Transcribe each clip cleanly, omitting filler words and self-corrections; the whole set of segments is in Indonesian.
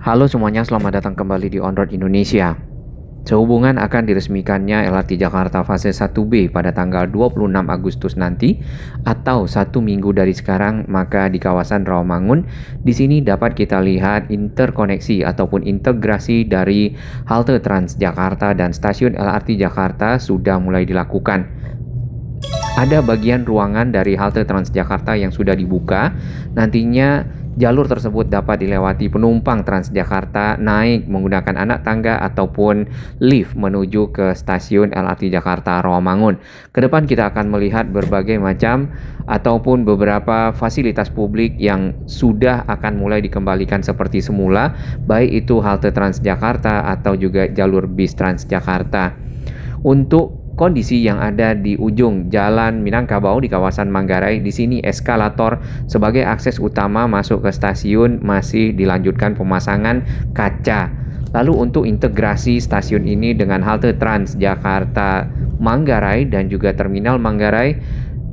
Halo semuanya, selamat datang kembali di On Road Indonesia. Sehubungan akan diresmikannya LRT Jakarta fase 1B pada tanggal 26 Agustus nanti atau satu minggu dari sekarang, maka di kawasan Rawamangun di sini dapat kita lihat interkoneksi ataupun integrasi dari halte Transjakarta dan stasiun LRT Jakarta sudah mulai dilakukan. Ada bagian ruangan dari halte Transjakarta yang sudah dibuka. Nantinya jalur tersebut dapat dilewati penumpang Transjakarta naik menggunakan anak tangga ataupun lift menuju ke stasiun LRT Jakarta Rawamangun. Kedepan kita akan melihat berbagai macam ataupun beberapa fasilitas publik yang sudah akan mulai dikembalikan seperti semula, baik itu halte Transjakarta atau juga jalur bis Transjakarta. Untuk kondisi yang ada di ujung Jalan Minangkabau di kawasan Manggarai, di sini eskalator sebagai akses utama masuk ke stasiun masih dilanjutkan pemasangan kaca. Lalu untuk integrasi stasiun ini dengan halte Transjakarta Manggarai dan juga terminal Manggarai,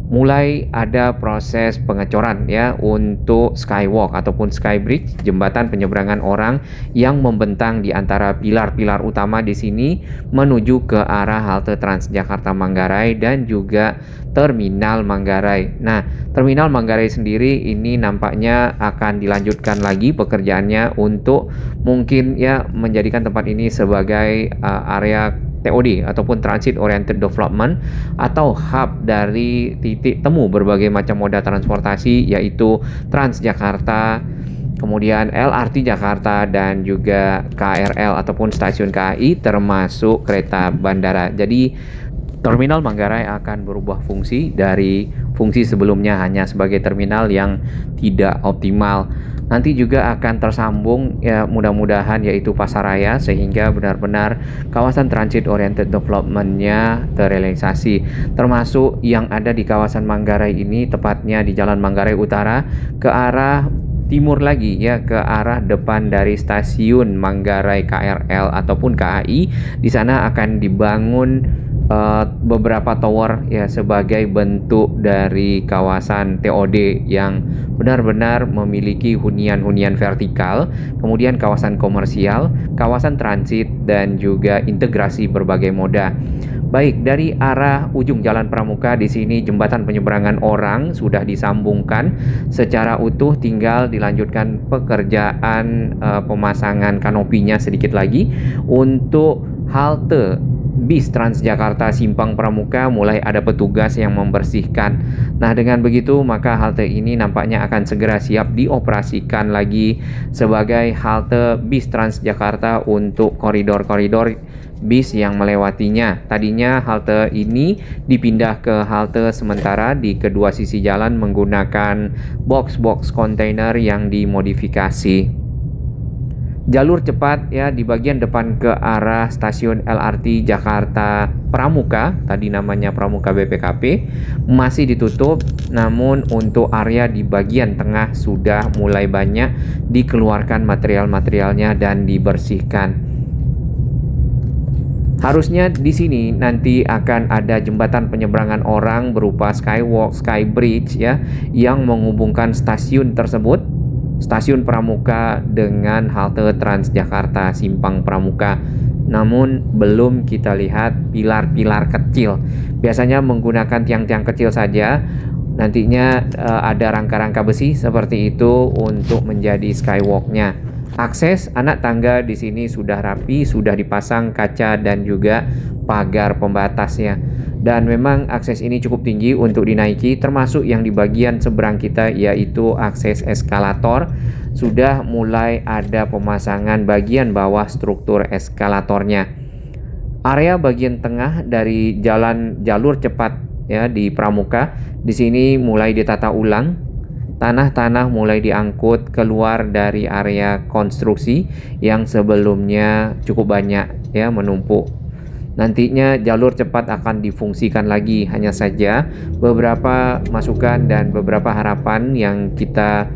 mulai ada proses pengecoran ya untuk skywalk ataupun skybridge, jembatan penyeberangan orang yang membentang di antara pilar-pilar utama di sini menuju ke arah halte Transjakarta Manggarai dan juga terminal Manggarai. Nah, terminal Manggarai sendiri ini nampaknya akan dilanjutkan lagi pekerjaannya untuk mungkin ya menjadikan tempat ini sebagai area TOD ataupun Transit Oriented Development atau hub dari titik temu berbagai macam moda transportasi, yaitu Transjakarta, kemudian LRT Jakarta dan juga KRL ataupun stasiun KAI termasuk kereta bandara. Jadi terminal Manggarai akan berubah fungsi dari fungsi sebelumnya hanya sebagai terminal yang tidak optimal. Nanti juga akan tersambung ya mudah-mudahan yaitu pasaraya sehingga benar-benar kawasan transit oriented development-nya terrealisasi. Termasuk yang ada di kawasan Manggarai ini tepatnya di Jalan Manggarai Utara ke arah timur lagi ya, ke arah depan dari stasiun Manggarai KRL ataupun KAI. Di sana akan dibangun beberapa tower ya sebagai bentuk dari kawasan TOD yang benar-benar memiliki hunian-hunian vertikal, kemudian kawasan komersial, kawasan transit dan juga integrasi berbagai moda. Baik, dari arah ujung Jalan Pramuka di sini jembatan penyeberangan orang sudah disambungkan secara utuh, tinggal dilanjutkan pekerjaan pemasangan kanopinya sedikit lagi. Untuk halte bis Transjakarta Simpang Pramuka mulai ada petugas yang membersihkan. Nah, dengan begitu maka halte ini nampaknya akan segera siap dioperasikan lagi sebagai halte bis Transjakarta untuk koridor-koridor bis yang melewatinya. Tadinya halte ini dipindah ke halte sementara di kedua sisi jalan menggunakan box-box kontainer yang dimodifikasi. Jalur cepat ya di bagian depan ke arah stasiun LRT Jakarta Pramuka, tadi namanya Pramuka BPKP, masih ditutup, namun untuk area di bagian tengah sudah mulai banyak dikeluarkan material-materialnya dan dibersihkan. Harusnya di sini nanti akan ada jembatan penyeberangan orang berupa skywalk, skybridge ya yang menghubungkan stasiun tersebut, stasiun Pramuka dengan halte Transjakarta Simpang Pramuka. Namun belum kita lihat pilar-pilar kecil. Biasanya menggunakan tiang-tiang kecil saja. Nantinya ada rangka-rangka besi seperti itu untuk menjadi skywalknya. Akses anak tangga di sini sudah rapi, sudah dipasang kaca dan juga pagar pembatasnya. Dan memang akses ini cukup tinggi untuk dinaiki, termasuk yang di bagian seberang kita yaitu akses eskalator. Sudah mulai ada pemasangan bagian bawah struktur eskalatornya. Area bagian tengah dari jalur cepat ya di Pramuka di sini mulai ditata ulang. Tanah-tanah mulai diangkut keluar dari area konstruksi yang sebelumnya cukup banyak ya menumpuk. Nantinya jalur cepat akan difungsikan lagi, hanya saja beberapa masukan dan beberapa harapan yang kita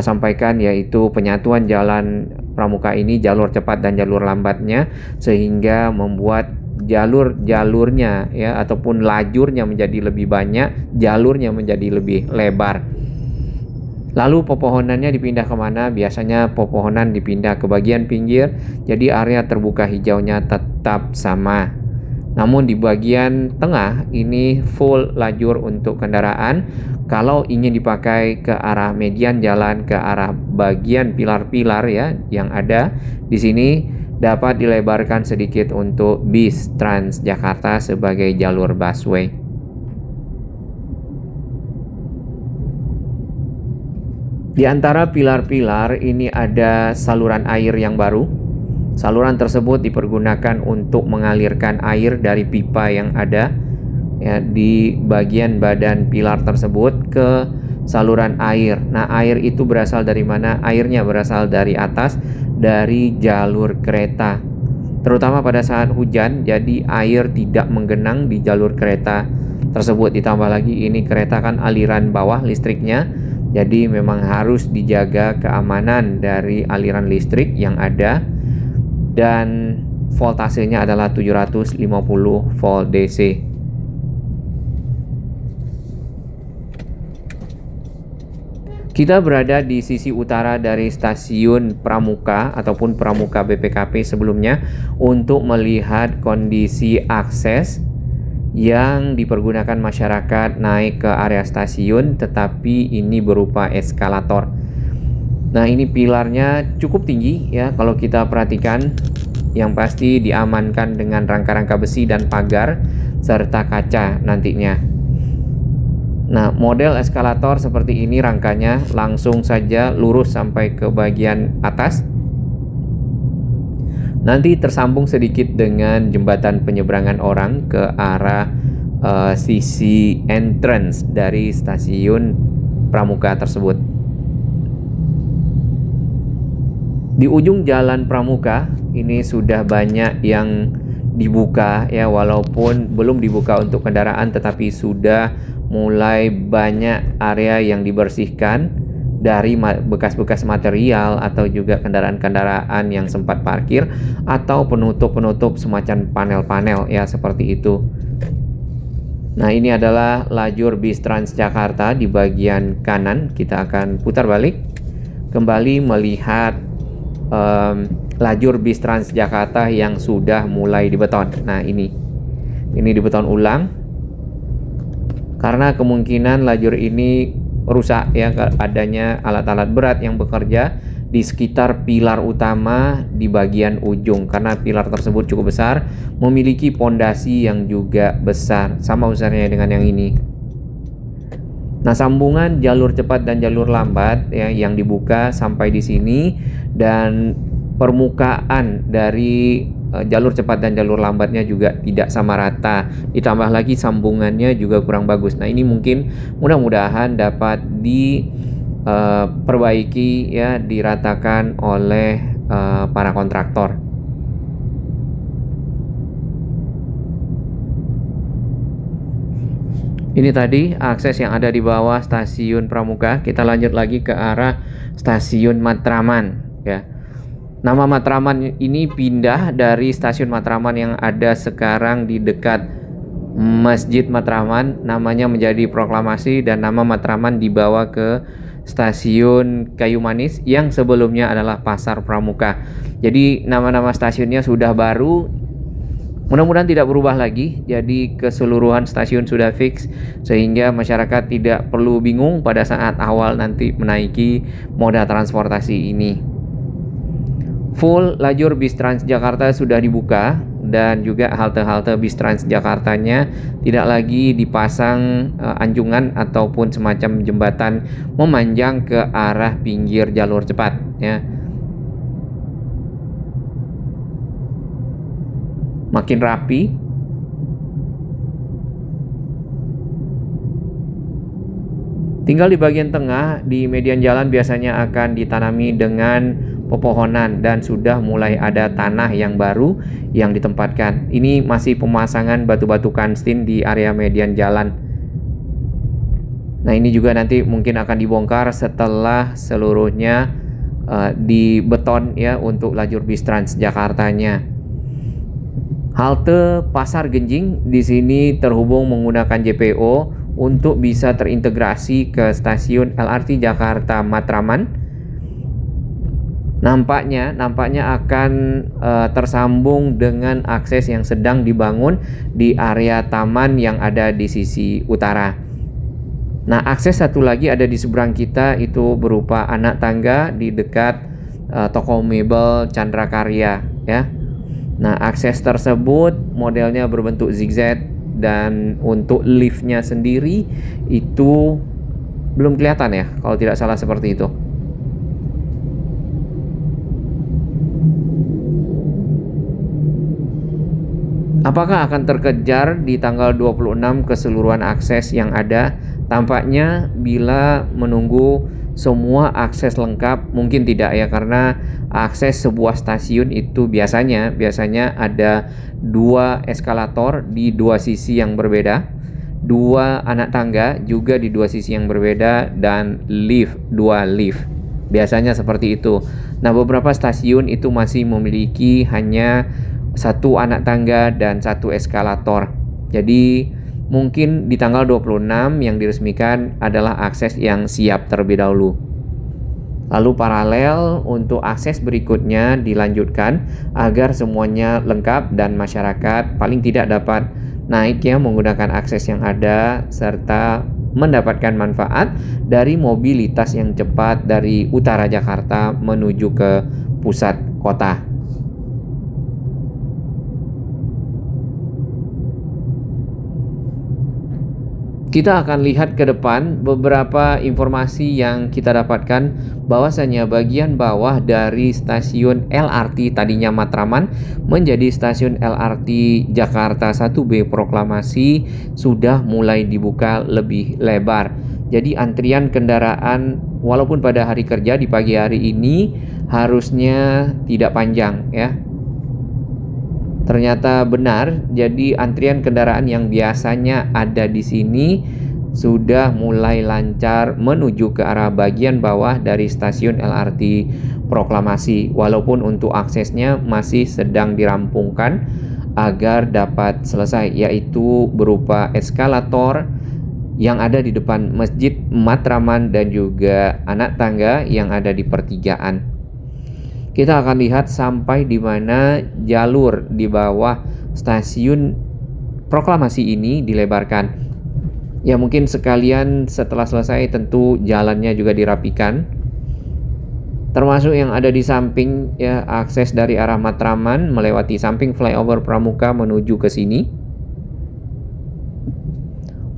sampaikan yaitu penyatuan jalan Pramuka ini, jalur cepat dan jalur lambatnya, sehingga membuat jalurnya ya ataupun lajurnya menjadi lebih banyak, jalurnya menjadi lebih lebar. Lalu pepohonannya dipindah kemana? Biasanya pepohonan dipindah ke bagian pinggir, jadi area terbuka hijaunya tetap sama. Namun di bagian tengah ini full lajur untuk kendaraan. Kalau ingin dipakai ke arah median jalan, ke arah bagian pilar-pilar ya yang ada di sini, dapat dilebarkan sedikit untuk bis Transjakarta sebagai jalur busway. Di antara pilar-pilar ini ada saluran air yang baru. Saluran tersebut dipergunakan untuk mengalirkan air dari pipa yang ada ya, di bagian badan pilar tersebut ke saluran air. Nah, air itu berasal dari mana? Airnya berasal dari atas, dari jalur kereta. Terutama pada saat hujan, jadi air tidak menggenang di jalur kereta tersebut. Ditambah lagi ini kereta kan aliran bawah listriknya, jadi memang harus dijaga keamanan dari aliran listrik yang ada. Dan voltasenya adalah 750 volt DC. Kita berada di sisi utara dari stasiun Pramuka ataupun Pramuka BPKP sebelumnya untuk melihat kondisi akses yang dipergunakan masyarakat naik ke area stasiun, tetapi ini berupa eskalator. Nah, ini pilarnya cukup tinggi ya kalau kita perhatikan, yang pasti diamankan dengan rangka-rangka besi dan pagar serta kaca nantinya. Nah, model eskalator seperti ini rangkanya langsung saja lurus sampai ke bagian atas. Nanti tersambung sedikit dengan jembatan penyeberangan orang ke arah sisi entrance dari stasiun Pramuka tersebut. Di ujung jalan Pramuka ini sudah banyak yang dibuka ya, walaupun belum dibuka untuk kendaraan, tetapi sudah mulai banyak area yang dibersihkan dari bekas-bekas material atau juga kendaraan-kendaraan yang sempat parkir atau penutup-penutup semacam panel-panel ya, seperti itu. Nah, ini adalah lajur bis Transjakarta di bagian kanan. Kita akan putar balik kembali melihat lajur bis Transjakarta yang sudah mulai dibeton. Nah, ini dibeton ulang karena kemungkinan lajur ini rusak ya, adanya alat-alat berat yang bekerja di sekitar pilar utama di bagian ujung, karena pilar tersebut cukup besar, memiliki pondasi yang juga besar, sama besarnya dengan yang ini. Nah, sambungan jalur cepat dan jalur lambat ya, yang dibuka sampai di sini, dan permukaan dari jalur cepat dan jalur lambatnya juga tidak sama rata. Ditambah lagi sambungannya juga kurang bagus. Nah, ini mungkin mudah-mudahan dapat diperbaiki ya, diratakan oleh para kontraktor. Ini tadi akses yang ada di bawah stasiun Pramuka. Kita lanjut lagi ke arah stasiun Matraman ya. Nama Matraman ini pindah dari stasiun Matraman yang ada sekarang di dekat Masjid Matraman, namanya menjadi proklamasi dan nama Matraman dibawa ke stasiun Kayu Manis yang sebelumnya adalah Pasar Pramuka. Jadi nama-nama stasiunnya sudah baru. Mudah-mudahan tidak berubah lagi, jadi keseluruhan stasiun sudah fix sehingga masyarakat tidak perlu bingung pada saat awal nanti menaiki moda transportasi ini. Full lajur bis Transjakarta sudah dibuka dan juga halte-halte bis Transjakartanya tidak lagi dipasang anjungan ataupun semacam jembatan memanjang ke arah pinggir jalur cepat ya. Makin rapi. Tinggal di bagian tengah, di median jalan biasanya akan ditanami dengan pepohonan dan sudah mulai ada tanah yang baru yang ditempatkan. Ini masih pemasangan batu-batu kanstin di area median jalan. Nah, ini juga nanti mungkin akan dibongkar setelah seluruhnya dibeton ya untuk lajur bis Transjakartanya. Halte Pasar Genjing di sini terhubung menggunakan JPO untuk bisa terintegrasi ke stasiun LRT Jakarta Matraman. Nampaknya akan tersambung dengan akses yang sedang dibangun di area taman yang ada di sisi utara. Nah, akses satu lagi ada di seberang kita, itu berupa anak tangga di dekat toko mebel Chandra Karya ya. Nah, akses tersebut modelnya berbentuk zigzag, dan untuk liftnya sendiri itu belum kelihatan ya, kalau tidak salah seperti itu. Apakah akan terkejar di tanggal 26 keseluruhan akses yang ada? Tampaknya bila menunggu semua akses lengkap mungkin tidak ya, karena akses sebuah stasiun itu biasanya ada 2 eskalator di 2 sisi yang berbeda, 2 anak tangga juga di 2 sisi yang berbeda, dan 2 lift. Biasanya seperti itu. Nah, beberapa stasiun itu masih memiliki hanya 1 anak tangga dan 1 eskalator. Jadi mungkin di tanggal 26 yang diresmikan adalah akses yang siap terlebih dahulu. Lalu paralel untuk akses berikutnya dilanjutkan agar semuanya lengkap dan masyarakat paling tidak dapat naik ya menggunakan akses yang ada, serta mendapatkan manfaat dari mobilitas yang cepat dari utara Jakarta menuju ke pusat kota. Kita akan lihat ke depan beberapa informasi yang kita dapatkan, bahwasanya bagian bawah dari stasiun LRT tadinya Matraman menjadi stasiun LRT Jakarta 1B Proklamasi sudah mulai dibuka lebih lebar. Jadi antrian kendaraan walaupun pada hari kerja di pagi hari ini harusnya tidak panjang ya. Ternyata benar, jadi antrian kendaraan yang biasanya ada di sini sudah mulai lancar menuju ke arah bagian bawah dari stasiun LRT Proklamasi, walaupun untuk aksesnya masih sedang dirampungkan agar dapat selesai, yaitu berupa eskalator yang ada di depan Masjid Matraman dan juga anak tangga yang ada di pertigaan. Kita akan lihat sampai di mana jalur di bawah stasiun Proklamasi ini dilebarkan. Ya mungkin sekalian setelah selesai tentu jalannya juga dirapikan. Termasuk yang ada di samping ya, akses dari arah Matraman melewati samping flyover Pramuka menuju ke sini.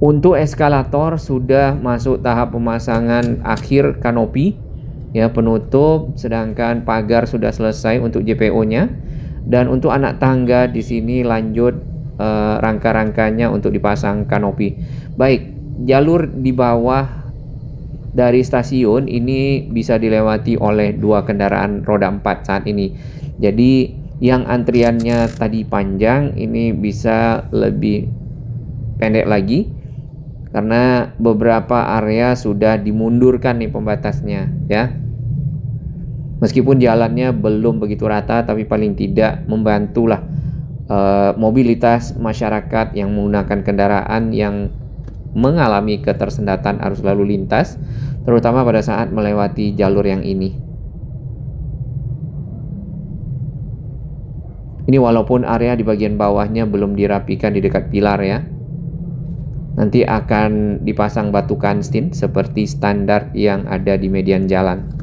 Untuk eskalator sudah masuk tahap pemasangan akhir kanopi ya, penutup, sedangkan pagar sudah selesai untuk JPO-nya, dan untuk anak tangga di sini lanjut rangka-rangkanya untuk dipasang kanopi. Baik, jalur di bawah dari stasiun ini bisa dilewati oleh 2 kendaraan roda 4 saat ini. Jadi yang antriannya tadi panjang ini bisa lebih pendek lagi, karena beberapa area sudah dimundurkan nih pembatasnya ya. Meskipun jalannya belum begitu rata, tapi paling tidak membantulah mobilitas masyarakat yang menggunakan kendaraan yang mengalami ketersendatan arus lalu lintas, terutama pada saat melewati jalur yang ini. Ini walaupun area di bagian bawahnya belum dirapikan di dekat pilar ya. Nanti akan dipasang batu kanstin seperti standar yang ada di median jalan.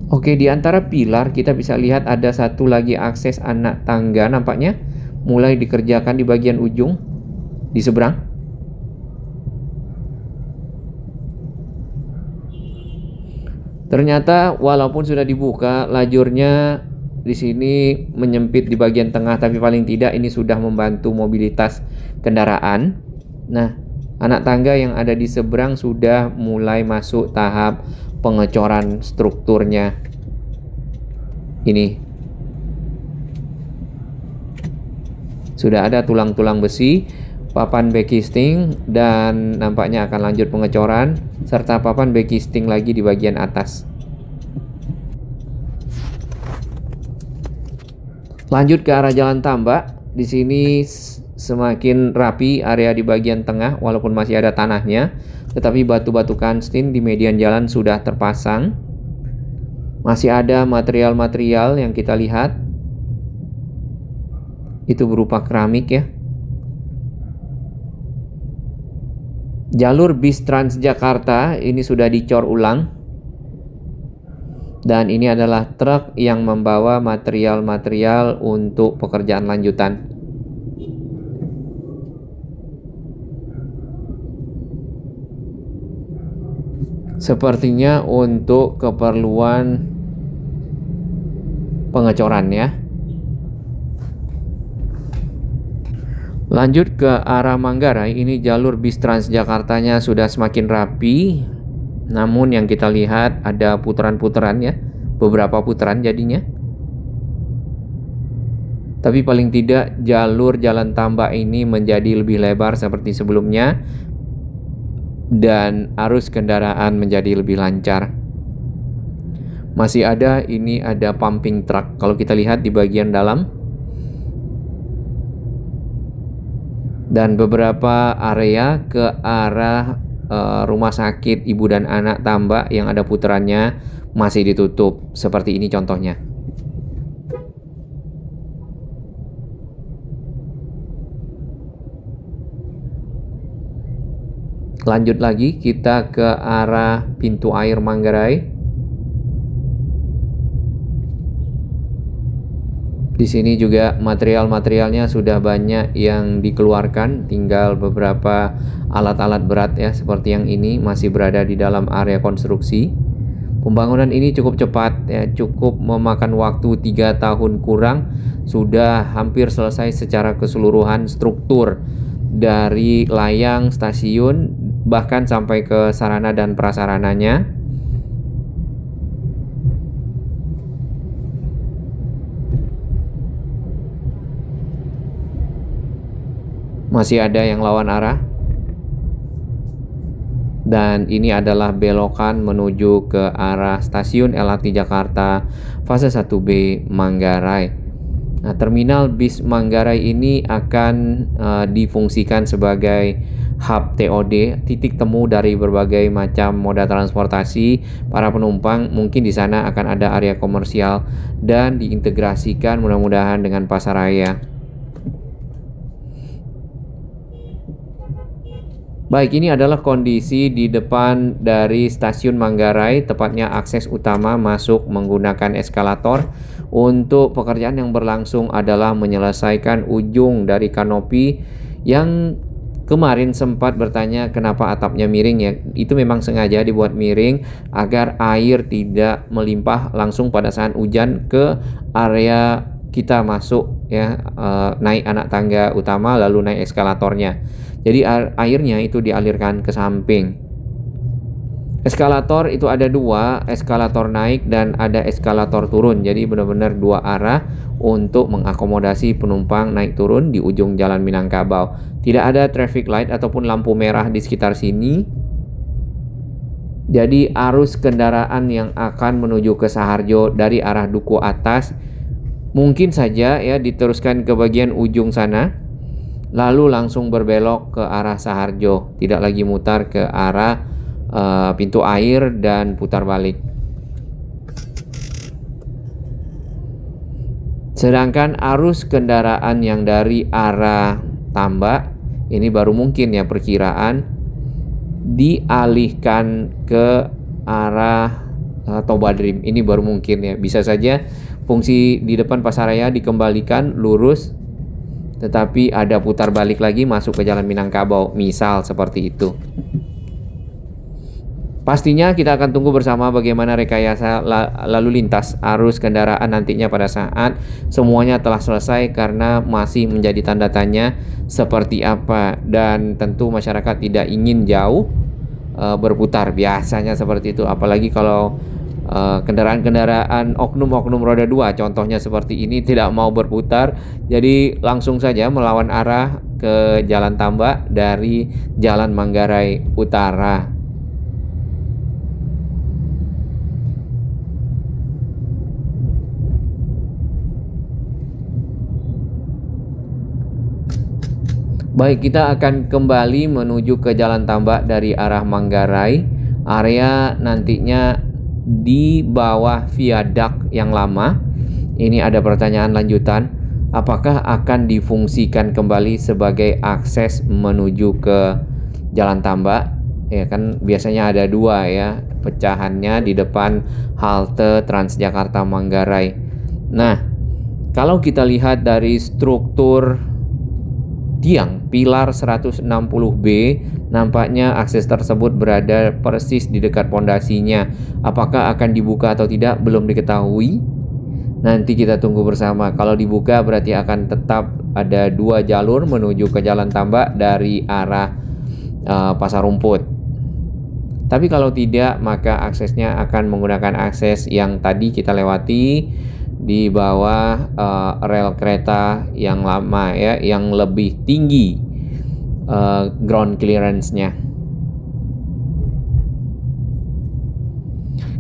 Oke, di antara pilar kita bisa lihat ada satu lagi akses anak tangga nampaknya mulai dikerjakan di bagian ujung di seberang. Ternyata walaupun sudah dibuka lajurnya di sini menyempit di bagian tengah, tapi paling tidak ini sudah membantu mobilitas kendaraan. Nah, anak tangga yang ada di seberang sudah mulai masuk tahap pengecoran strukturnya. Ini sudah ada tulang-tulang besi, papan backisting, dan nampaknya akan lanjut pengecoran serta papan backisting lagi di bagian atas. Lanjut ke arah Jalan Tambak. Di sini semakin rapi area di bagian tengah walaupun masih ada tanahnya, tetapi batu-batu kanstin di median jalan sudah terpasang. Masih ada material-material yang kita lihat, itu berupa keramik ya. Jalur bis Transjakarta ini sudah dicor ulang. Dan ini adalah truk yang membawa material-material untuk pekerjaan lanjutan. Sepertinya untuk keperluan pengecoran ya. Lanjut ke arah Manggarai, ini jalur bis Transjakartanya sudah semakin rapi. Namun yang kita lihat ada putaran-putaran ya, beberapa putaran jadinya. Tapi paling tidak jalur jalan tambak ini menjadi lebih lebar seperti sebelumnya. Dan arus kendaraan menjadi lebih lancar. Masih ada, ini ada pumping truck. Kalau kita lihat di bagian dalam. Dan beberapa area ke arah rumah sakit ibu dan anak Tambak yang ada putarannya masih ditutup. Seperti ini contohnya. Lanjut lagi kita ke arah pintu air Manggarai. Di sini juga material-materialnya sudah banyak yang dikeluarkan, tinggal beberapa alat-alat berat ya seperti yang ini masih berada di dalam area konstruksi. Pembangunan ini cukup cepat ya, cukup memakan waktu 3 tahun kurang, sudah hampir selesai secara keseluruhan struktur dari layang, stasiun, bahkan sampai ke sarana dan prasarananya. Masih ada yang lawan arah. Dan ini adalah belokan menuju ke arah stasiun LRT Jakarta fase 1B Manggarai. Nah, terminal bis Manggarai ini akan difungsikan sebagai hub TOD, titik temu dari berbagai macam moda transportasi para penumpang. Mungkin di sana akan ada area komersial dan diintegrasikan mudah-mudahan dengan pasaraya. Baik, ini adalah kondisi di depan dari stasiun Manggarai, tepatnya akses utama masuk menggunakan eskalator. Untuk pekerjaan yang berlangsung adalah menyelesaikan ujung dari kanopi yang kemarin sempat bertanya kenapa atapnya miring ya. Itu memang sengaja dibuat miring agar air tidak melimpah langsung pada saat hujan ke area kita masuk ya, naik anak tangga utama lalu naik eskalatornya. Jadi airnya itu dialirkan ke samping. Eskalator itu ada 2, eskalator naik dan ada eskalator turun. Jadi benar-benar 2 arah untuk mengakomodasi penumpang naik turun di ujung Jalan Minangkabau. Tidak ada traffic light ataupun lampu merah di sekitar sini. Jadi arus kendaraan yang akan menuju ke Saharjo dari arah Duku Atas mungkin saja ya diteruskan ke bagian ujung sana, lalu langsung berbelok ke arah Saharjo, tidak lagi mutar ke arah pintu air dan putar balik. Sedangkan arus kendaraan yang dari arah Tambak ini baru mungkin ya perkiraan dialihkan ke arah Tobadrim. Ini baru mungkin ya, bisa saja fungsi di depan pasaraya dikembalikan lurus, tetapi ada putar balik lagi masuk ke Jalan Minangkabau, misal seperti itu. Pastinya kita akan tunggu bersama bagaimana rekayasa lalu lintas arus kendaraan nantinya pada saat semuanya telah selesai, karena masih menjadi tanda tanya seperti apa, dan tentu masyarakat tidak ingin jauh berputar, biasanya seperti itu, apalagi kalau kendaraan-kendaraan oknum-oknum roda 2 contohnya seperti ini tidak mau berputar, jadi langsung saja melawan arah ke Jalan Tambak dari Jalan Manggarai Utara. Baik, kita akan kembali menuju ke Jalan Tambak dari arah Manggarai. Area nantinya di bawah viadak yang lama. Ini ada pertanyaan lanjutan. Apakah akan difungsikan kembali sebagai akses menuju ke Jalan Tambak? Ya kan biasanya ada dua ya pecahannya di depan halte Transjakarta Manggarai. Nah, kalau kita lihat dari struktur tiang pilar 160B, nampaknya akses tersebut berada persis di dekat pondasinya. Apakah akan dibuka atau tidak belum diketahui. Nanti kita tunggu bersama. Kalau dibuka berarti akan tetap ada dua jalur menuju ke Jalan Tambak dari arah Pasar Rumput. Tapi kalau tidak, maka aksesnya akan menggunakan akses yang tadi kita lewati di bawah rel kereta yang lama ya, yang lebih tinggi ground clearance-nya.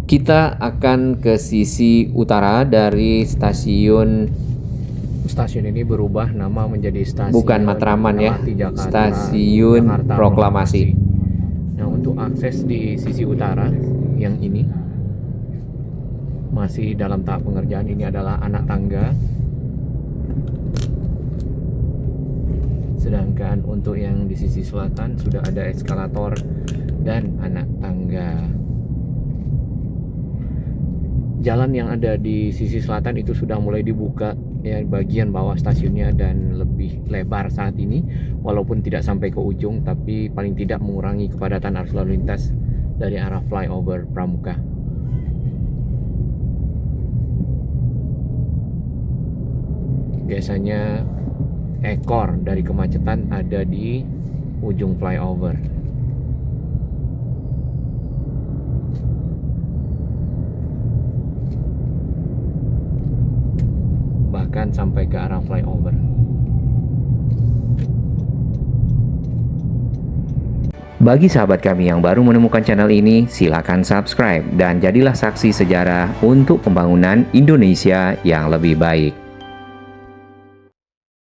Kita akan ke sisi utara dari stasiun ini berubah nama menjadi stasiun bukan Matraman ya, Stasiun Jakarta Proklamasi. Nah, untuk akses di sisi utara yang ini masih dalam tahap pengerjaan. Ini adalah anak tangga. Sedangkan untuk yang di sisi selatan sudah ada eskalator dan anak tangga. Jalan yang ada di sisi selatan itu sudah mulai dibuka ya, bagian bawah stasiunnya, dan lebih lebar saat ini. Walaupun tidak sampai ke ujung, tapi paling tidak mengurangi kepadatan arus lalu lintas dari arah flyover Pramuka. Biasanya ekor dari kemacetan ada di ujung flyover. Bahkan sampai ke arah flyover. Bagi sahabat kami yang baru menemukan channel ini, silakan subscribe dan jadilah saksi sejarah untuk pembangunan Indonesia yang lebih baik.